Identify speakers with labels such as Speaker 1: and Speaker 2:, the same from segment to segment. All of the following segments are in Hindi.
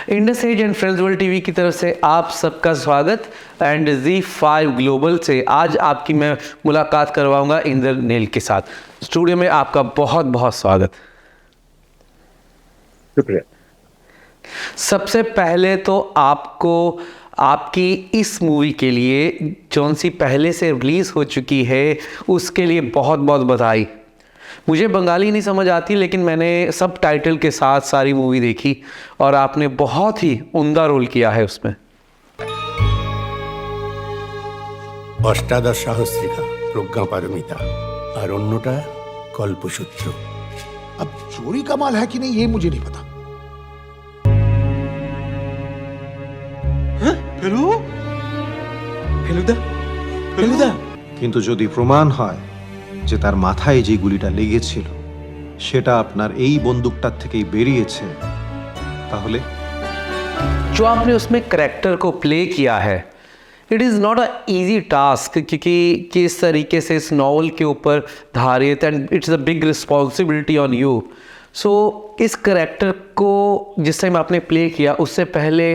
Speaker 1: Indus age and friends world TV की तरफ से आप सबका स्वागत। एंड Z5 ग्लोबल से आज आपकी मैं मुलाकात करवाऊंगा इंद्र नील के साथ। स्टूडियो में आपका बहुत बहुत स्वागत।
Speaker 2: शुक्रिया।
Speaker 1: सबसे पहले तो आपको आपकी इस मूवी के लिए जौन सी पहले से रिलीज़ हो चुकी है उसके लिए बहुत बहुत बधाई। मुझे बंगाली नहीं समझ आती, लेकिन मैंने सब टाइटल के साथ सारी मूवी देखी और आपने बहुत ही उम्दा रोल किया है उसमें।
Speaker 2: অষ্টাদশ সহস্রিকা প্রজ্ঞা পারমিতা আর অন্যটা কল্পসূত্র।
Speaker 3: अब चोरी का माल है कि नहीं ये मुझे नहीं पता।
Speaker 4: ফেলুদা
Speaker 5: কিন্তু যদি প্রমাণ হয় যে তার মাথায় যে গুলিটা লেগেছিল সেটা আপনার এই বন্দুকটার থেকেই বেরিয়েছে, তাহলে
Speaker 1: जो आपने उसमें करैक्टर को प्ले किया है, it is not a easy task, क्योंकि किस तरीके से इस नॉवल के ऊपर धारित and it's a big responsibility on you. So इस करैक्टर को जिस टाइम आपने प्ले किया उससे पहले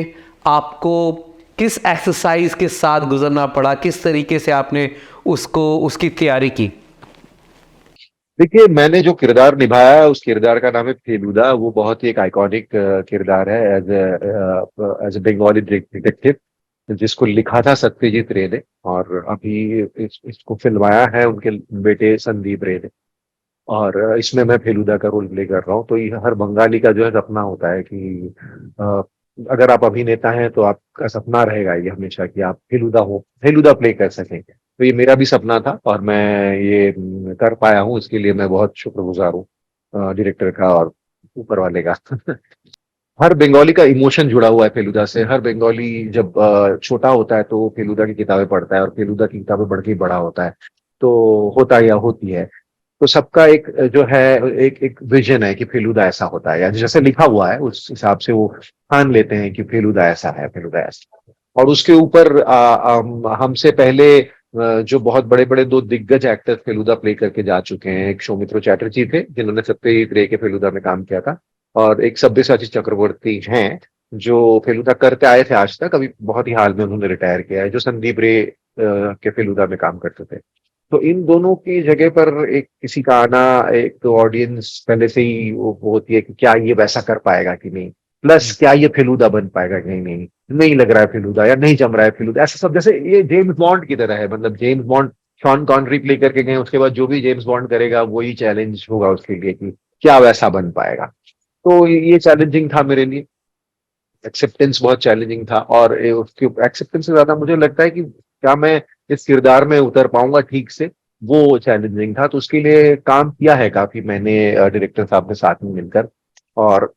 Speaker 1: आपको किस एक्सरसाइज के साथ गुजरना पड़ा, किस तरीके से आपने उसकी तैयारी की?
Speaker 2: देखिए, मैंने जो किरदार निभाया है उस किरदार का नाम है फेलुदा। वो बहुत ही एक आइकॉनिक किरदार है एज ए बंगाली डिटेक्टिव, जिसको लिखा था सत्यजीत रे ने और अभी इसको फिल्माया है उनके बेटे संदीप रे ने। और इसमें मैं फेलुदा का रोल प्ले कर रहा हूँ। तो ये हर बंगाली का जो है सपना होता है कि अगर आप अभिनेता हैं तो आपका सपना रहेगा ये हमेशा कि आप फेलुदा प्ले कर सकें। तो ये मेरा भी सपना था और मैं ये कर पाया हूँ। इसके लिए मैं बहुत शुक्रगुजार हूँ डायरेक्टर का और ऊपर वाले का। हर बंगाली का इमोशन जुड़ा हुआ है फेलुदा से। हर बंगाली जब छोटा होता है तो फेलुदा की किताबें पढ़ता है और फेलुदा की किताबें पढ़ के ही बड़ा होता है। तो होता या होती है, तो सबका एक जो है एक विजन है कि फेलुदा ऐसा होता है, या जैसे लिखा हुआ है उस हिसाब से वो ठान लेते हैं कि फेलुदा ऐसा है, फेलुदा ऐसा है। और उसके ऊपर हमसे पहले जो बहुत बड़े बड़े दो दिग्गज एक्टर फेलुदा प्ले करके जा चुके हैं। एक सौमित्र चैटर्जी थे जिन्होंने सत्यजीत रे के फेलुदा में काम किया था, और एक सब्यसाची चक्रवर्ती हैं जो फेलुदा करते आए थे आज तक। अभी बहुत ही हाल में उन्होंने रिटायर किया है, जो संदीप रे के फेलुदा में काम करते थे। तो इन दोनों की जगह पर एक किसी का आना, एक तो ऑडियंस पहले से ही वो होती है कि क्या ये वैसा कर पाएगा कि नहीं, प्लस क्या ये फेलुदा बन पाएगा कि नहीं लग रहा है फेलुदा या नहीं जम रहा है फेलुदा। ऐसा सब जैसे ये जेम्स बॉन्ड की तरह है। मतलब James bond Sean Connery play करके गए, उसके बाद जो भी जेम्स बॉन्ड करेगा वही चैलेंज होगा उसके लिए कि क्या वैसा बन पाएगा। तो ये चैलेंजिंग था मेरे लिए। एक्सेप्टेंस बहुत चैलेंजिंग था, और उसके एक्सेप्टेंस से ज्यादा मुझे लगता है कि क्या मैं इस किरदार में उतर पाऊंगा ठीक से, वो चैलेंजिंग था। तो उसके लिए काम किया है काफी मैंने डायरेक्टर साहब के साथ में मिलकर। और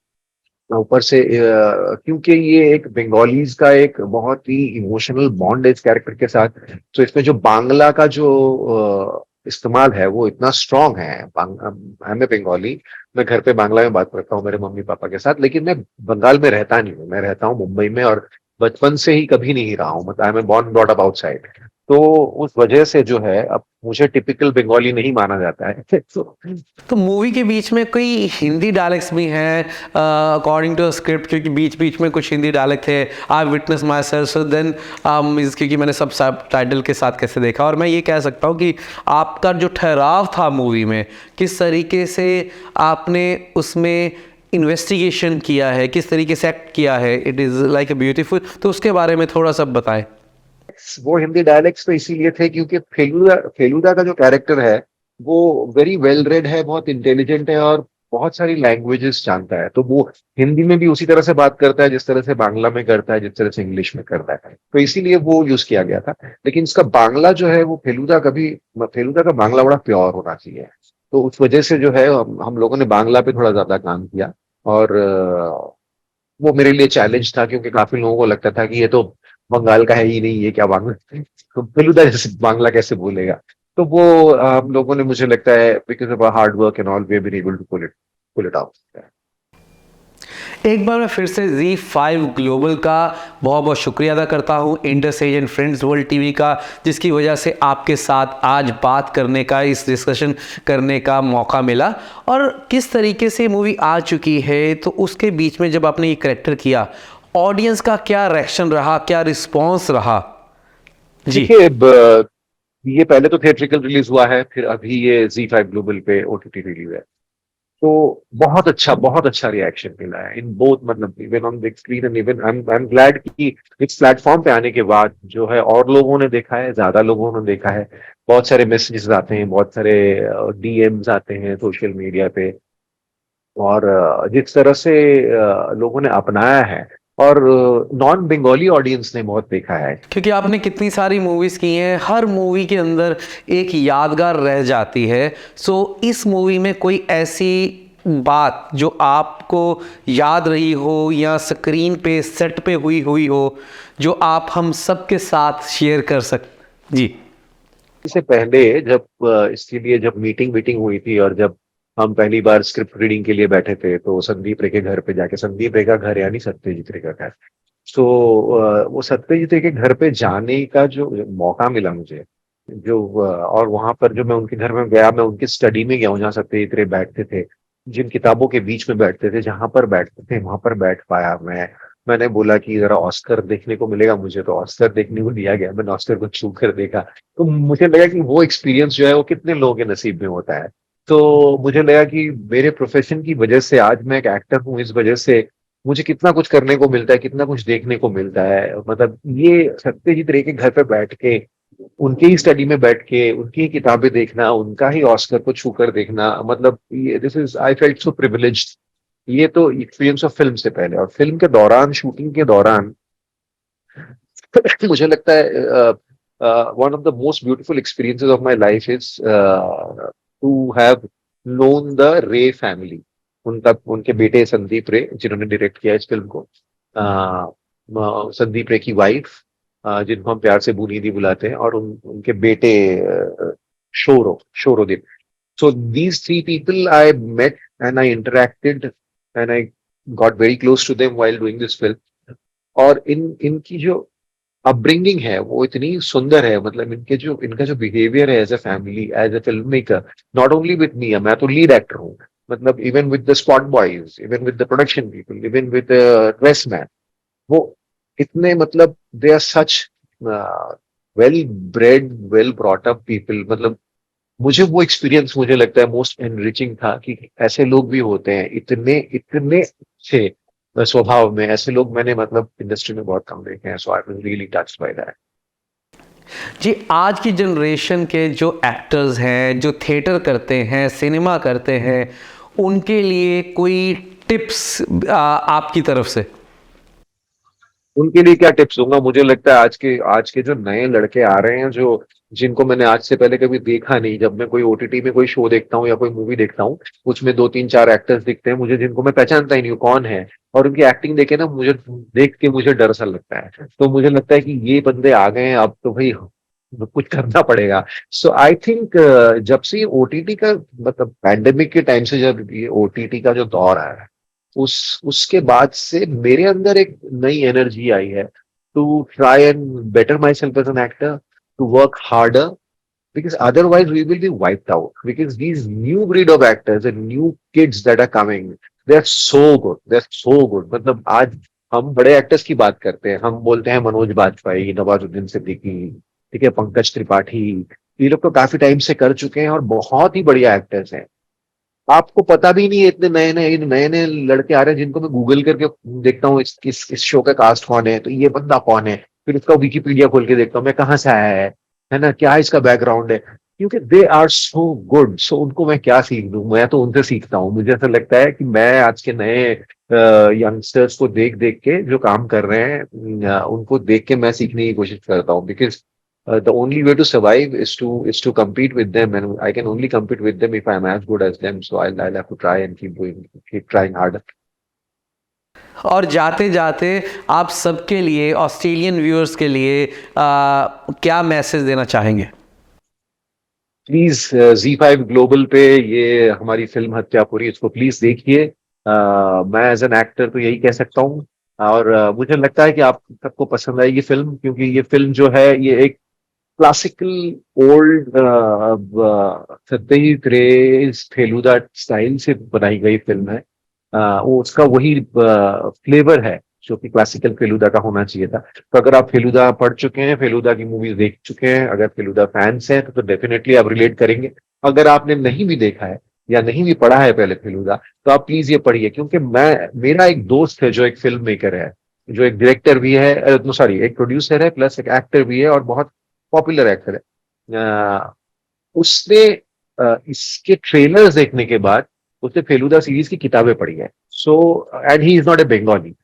Speaker 2: ऊपर से क्योंकि ये एक बंगालीज का एक बहुत ही इमोशनल बॉन्ड है इस कैरेक्टर के साथ, तो इसमें जो बांग्ला का जो इस्तेमाल है वो इतना स्ट्रांग है। मैं बंगाली, मैं घर पे बांग्ला में बात करता हूँ मेरे मम्मी पापा के साथ, लेकिन मैं बंगाल में रहता नहीं हूँ। मैं रहता हूँ मुंबई में और बचपन से ही कभी नहीं रहा हूँ। मतलब I am born brought up outside. तो उस वजह से जो है अब मुझे टिपिकल बंगाली नहीं माना जाता है।
Speaker 1: तो मूवी के बीच में कोई हिंदी डायलेक्ट्स भी हैं अकॉर्डिंग टू स्क्रिप्ट, क्योंकि बीच बीच में कुछ हिंदी डायलेक्ट थे। I witness myself, so then क्योंकि मैंने सब टाइटल के साथ कैसे देखा, और मैं ये कह सकता हूँ कि आपका जो ठहराव था मूवी में, किस तरीके से आपने उसमें इन्वेस्टिगेशन किया है, किस तरीके से एक्ट किया है, it is like a beautiful. तो उसके बारे में थोड़ा सा बताएं।
Speaker 2: वो हिंदी डायलेक्ट्स तो इसीलिए थे क्योंकि फेलुदा का जो कैरेक्टर है वो वेरी वेल रेड है, बहुत इंटेलिजेंट है और बहुत सारी लैंग्वेजेस जानता है। तो वो हिंदी में भी उसी तरह से बात करता है जिस तरह से बांग्ला में करता है, जिस तरह से इंग्लिश में करता है। तो इसीलिए वो यूज किया गया था। लेकिन इसका बांग्ला जो है वो फेलुदा का बांग्ला बड़ा प्योर होना चाहिए। तो उस वजह से जो है हम लोगों ने बांग्ला पे थोड़ा ज्यादा काम किया। और वो मेरे लिए चैलेंज था क्योंकि काफी लोगों को लगता था कि ये तो बंगाल का है ही नहीं, ये क्या बांग्ला, तो फेलुदा जैसे बांग्ला कैसे बोलेगा। तो वो हम लोगों ने, मुझे लगता है because of hard work and all, we have been able to pull it out.
Speaker 1: एक बार मैं फिर से Z5 ग्लोबल का बहुत बहुत शुक्रिया अदा करता हूँ, Indus age and friends world TV का, जिसकी वजह से आपके साथ आज बात करने का, इस डिस्कशन करने का मौका मिला। और किस तरीके से मूवी आ चुकी है, तो उसके बीच में जब आपने ये करेक्टर किया, ऑडियंस का क्या रिएक्शन रहा, क्या रिस्पॉन्स रहा? जी।
Speaker 2: देखिए, ये पहले तो थिएट्रिकल रिलीज हुआ है, फिर अभी ये Z5 ग्लोबल पे OTT रिलीज है। तो बहुत अच्छा रिएक्शन मिला है इन बोथ, मतलब even on big screen and even I am glad कि इस प्लेटफॉर्म पे आने के बाद जो है और लोगों ने देखा है, ज्यादा लोगों ने देखा है। बहुत सारे मैसेजेस आते हैं, बहुत सारे DMs आते हैं सोशल मीडिया पे, और जिस तरह से लोगों ने अपनाया है, और नॉन बंगाली ऑडियंस ने बहुत देखा है।
Speaker 1: क्योंकि आपने कितनी सारी मूवीज़ की हैं, हर मूवी के अंदर एक यादगार रह जाती है। सो इस मूवी में कोई ऐसी बात जो आपको याद रही हो या स्क्रीन पे सेट पे हुई हो जो आप हम सब के साथ शेयर कर जी।
Speaker 2: इससे पहले जब इसके लिए जब मीटिंग हुई थी, और जब हम पहली बार स्क्रिप्ट रीडिंग के लिए बैठे थे, तो संदीप रे के घर पे जाके, संदीप रे का घर यानी सत्यजीत रे का घर, तो वो सत्यजीत रे के घर पे जाने का जो मौका मिला मुझे, और वहां पर जो मैं उनके घर में गया, मैं उनकी स्टडी में गया हूँ जहाँ सत्यजीत रे बैठते थे, जिन किताबों के बीच में बैठते थे, जहां पर बैठते थे वहां पर बैठ पाया मैं। मैंने बोला कि जरा ऑस्कर देखने को मिलेगा मुझे, तो ऑस्कर देखने को दिया गया, मैंने ऑस्कर को छू कर देखा। तो मुझे लगा कि वो एक्सपीरियंस जो है वो कितने लोगों के नसीब में होता है। तो मुझे लगा कि मेरे प्रोफेशन की वजह से आज मैं एक एक्टर हूँ, इस वजह से मुझे कितना कुछ करने को मिलता है, कितना कुछ देखने को मिलता है। मतलब ये सत्यजीत रे के घर पे बैठ के, उनके ही स्टडी में बैठ के, उनकी ही किताबें देखना, उनका ही ऑस्कर को छू कर देखना, मतलब ये this is I felt so privileged. ये तो एक्सपीरियंस ऑफ फिल्म से पहले, और फिल्म के दौरान, शूटिंग के दौरान मुझे लगता है one of the most beautiful experiences of my life is to have known the रे फैमिली। उनका, उनके बेटे संदीप रे जिन्होंने डायरेक्ट किया इस फिल्म को, संदीप रे की वाइफ, जिनको हम प्यार से बुनीदी बुलाते हैं, और उनके बेटे शोरोदीप। So these three people I met and I interacted and I got very close to them while doing this film। और इनकी जो अपब्रिंगिंग है वो इतनी सुंदर है, मतलब इनका जो बिहेवियर है as a family, as a film maker, not only with me, मैं तो लीड एक्टर हूँ, मतलब even with the spot boys, even with the production people, even with dress man, वो इतने, मतलब they are such well bred, well brought up people. मतलब मुझे वो एक्सपीरियंस, मुझे लगता है मोस्ट एनरिचिंग था कि ऐसे लोग भी होते हैं, इतने इतने अच्छे स्वभाव में। ऐसे लोग मैंने, मतलब इंडस्ट्री में बहुत कम देखे हैं। So I was really touched by that.
Speaker 1: जी, आज की जनरेशन के जो एक्टर्स हैं, जो थिएटर करते हैं, सिनेमा करते हैं, उनके लिए कोई टिप्स आपकी तरफ से?
Speaker 2: उनके लिए क्या टिप्स दूंगा? मुझे लगता है आज के जो नए लड़के आ रहे हैं, जो जिनको मैंने आज से पहले कभी देखा नहीं, जब मैं कोई OTT में कोई शो देखता हूँ या कोई मूवी देखता हूँ, उसमें 2 3 4 एक्टर्स दिखते हैं मुझे, जिनको मैं पहचानता ही नहीं हूँ कौन है, और उनकी एक्टिंग देखे ना, मुझे देख के मुझे डर सा लगता है। तो मुझे लगता है कि ये बंदे आ गए हैं, अब तो भाई कुछ करना पड़ेगा। सो आई थिंक जब से ये OTT का, मतलब पैंडेमिक के टाइम से जब ये OTT का जो दौर आया है, उसके बाद से मेरे अंदर एक नई एनर्जी आई है to try and better myself as an actor, to work harder, because otherwise we will be wiped out, because these new breed of actors and new kids that are coming, they're so good, they're so good। मतलब आज हम बड़े एक्टर्स की बात करते हैं, हम बोलते हैं मनोज बाजपेयी, नवाजुद्दीन सिद्दीकी, ठीक है, पंकज त्रिपाठी, ये लोग तो काफी टाइम से कर चुके हैं और बहुत ही बढ़िया एक्टर्स हैं। आपको पता भी नहीं है, इतने नए नए लड़के आ रहे हैं जिनको मैं गूगल करके देखता हूँ, इस शो का कास्ट कौन है, तो ये बंदा कौन है, फिर उसका विकिपीडिया खोल के देखता हूँ, मैं कहाँ से आया है ना, क्या इसका बैकग्राउंड है, क्योंकि दे आर सो गुड। सो उनको मैं क्या सीख दूं? मैं तो उनसे सीखता हूँ। मुझे ऐसा लगता है कि मैं आज के नए यंगस्टर्स को देख देख के जो काम कर रहे हैं, उनको देख के मैं सीखने की कोशिश करता हूँ, because the only way to survive is to compete with them, and I can only compete with them if I'm as good as them. So I'll have to try and keep trying harder।
Speaker 1: और जाते जाते आप सबके लिए, ऑस्ट्रेलियन व्यूअर्स के लिए क्या मैसेज देना चाहेंगे?
Speaker 2: प्लीज Z5 ग्लोबल पे ये हमारी फिल्म हत्यापुरी, इसको प्लीज देखिए। मैं एज एन एक्टर तो यही कह सकता हूँ, और मुझे लगता है कि आप सबको पसंद आएगी फिल्म, क्योंकि ये फिल्म जो है ये एक क्लासिकल ओल्ड सत्यजीत रे फेलुदा स्टाइल से बनाई गई फिल्म है। वो उसका वही फ्लेवर है जो कि क्लासिकल फेलुदा का होना चाहिए था। तो अगर आप फेलुदा पढ़ चुके हैं, फेलुदा की मूवीज देख चुके हैं, अगर फेलुदा फैंस हैं तो डेफिनेटली आप रिलेट करेंगे। अगर आपने नहीं भी देखा है या नहीं भी पढ़ा है पहले फेलुदा, तो आप प्लीज ये पढ़िए, क्योंकि मेरा एक दोस्त है जो एक फिल्म मेकर है, जो एक डायरेक्टर भी है, सॉरी एक प्रोड्यूसर है प्लस एक एक्टर भी है और बहुत पॉपुलर एक्टर है। उसने इसके ट्रेलर्स देखने के बाद उसने फेलुदा सीरीज की किताबें पढ़ी है। So and he is not a Bengali.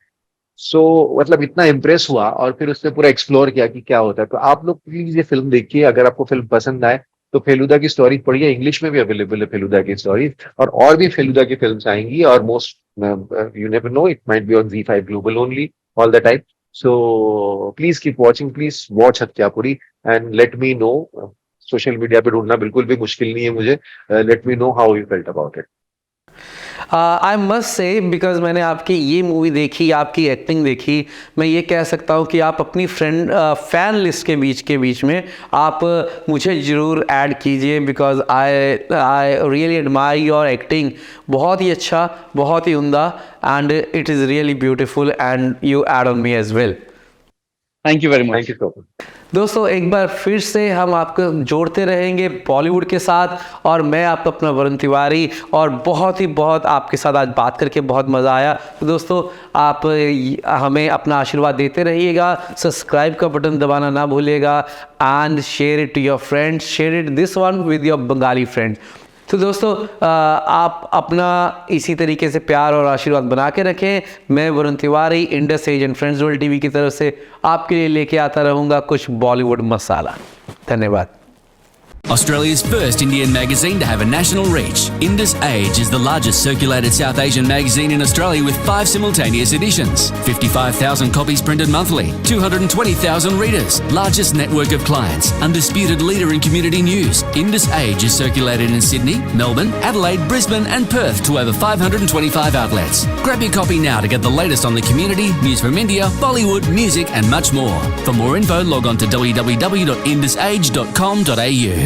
Speaker 2: So मतलब इतना इम्प्रेस हुआ और फिर उसने पूरा एक्सप्लोर किया कि क्या होता है। तो आप लोग प्लीज ये फिल्म देखिए, अगर आपको फिल्म पसंद आए तो फेलुदा की स्टोरी पढ़िए, इंग्लिश में भी अवेलेबल है फेलुदा की स्टोरी, और भी फेलुदा की फिल्म्स आएंगी, और most you never know, it might be on ZEE5 global only all the time. So please keep watching, please watch Hatyapuri and let me know. Social media पे ढूंढना बिल्कुल भी मुश्किल नहीं है मुझे। Let me know how you felt about it.
Speaker 1: I must say, because मैंने आपकी ये मूवी देखी, आपकी एक्टिंग देखी, मैं ये कह सकता हूँ कि आप अपनी फ़ैन लिस्ट के बीच में आप मुझे ज़रूर ऐड कीजिए, because I really admire your acting. बहुत ही अच्छा, बहुत ही उम्दा, and it is really beautiful and you add on me as well.
Speaker 6: Thank you very much.
Speaker 2: Thank you so much.
Speaker 1: दोस्तों एक बार फिर से हम आपको जोड़ते रहेंगे बॉलीवुड के साथ, और मैं आपका अपना वरुण तिवारी, और बहुत आपके साथ आज बात करके बहुत मज़ा आया। तो दोस्तों आप हमें अपना आशीर्वाद देते रहिएगा, सब्सक्राइब का बटन दबाना ना भूलिएगा, and share it to your friends, share it this one with your Bengali friends. तो दोस्तों आप अपना इसी तरीके से प्यार और आशीर्वाद बना के रखें। मैं Varun Tiwari Indus age and friends world TV की तरफ से आपके लिए लेके आता रहूँगा कुछ बॉलीवुड मसाला। धन्यवाद।
Speaker 7: Australia's first Indian magazine to have a national reach, Indus Age is the largest circulated South Asian magazine in Australia with 5 simultaneous editions, 55,000 copies printed monthly, 220,000 readers, largest network of clients, undisputed leader in community news. Indus Age is circulated in Sydney, Melbourne, Adelaide, Brisbane and Perth to over 525 outlets. Grab your copy now to get the latest on the community, news from India, Bollywood, music and much more. For more info, log on to www.indusage.com.au.